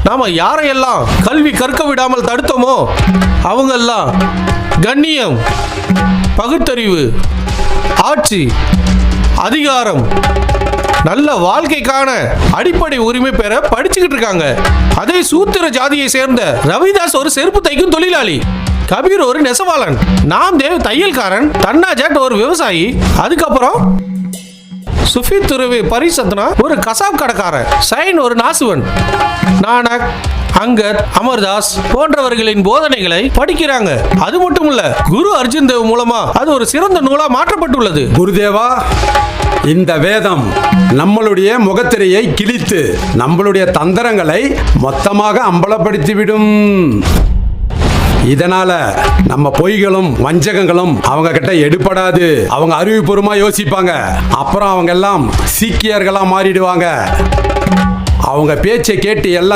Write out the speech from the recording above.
நாம யாரையெல்லாம் கல்வி கற்க விடாமல் தடுத்தோமோ அவங்கெல்லாம் கண்ணியம், பகுத்தறிவு, ஆட்சி, அதிகாரம், நல்ல வாழ்க்கைக்கான அடிப்படை உரிமை பெற படிச்சுக்கிட்டு இருக்காங்க. அதே சூத்திர ஜாதியை சேர்ந்த ரவிதாஸ் ஒரு செருப்பு தைக்கும் தொழிலாளி, கபீர் ஒரு நெசவாளன், நாம்தேவ் தையல்காரன், தன்னாஜாட் ஒரு விவசாயி, அதுக்கப்புறம் சுஃபித் துறவி பரிசத்னா ஒரு கசாப் கடைக்காரன், சைன் ஒரு நாசுவன், நானக், அங்கத், அமர்தாஸ் போன்றவர்களின் போதனைகளை படிக்கிறாங்க. அது மட்டும் இல்ல, குரு அர்ஜுன் தேவ் மூலமா அது ஒரு சிறந்த நூலா மாற்றப்பட்டுள்ளது. குருதேவா, இந்த வேதம் நம்மளுடைய முகத்திரையை கிழித்து நம்மளுடைய தந்திரங்களை மொத்தமாக அம்பலப்படுத்திவிடும். இதனால நம்ம பொய்களும் வஞ்சகங்களும் அவங்க கிட்ட எடுபடாது. அவங்க அறிவுபூர்வமா யோசிப்பாங்க. அப்புறம் அவங்க எல்லாம் சீக்கியர்களா மாறிடுவாங்க. அவங்க பேச்சை கேட்டு எல்லாம்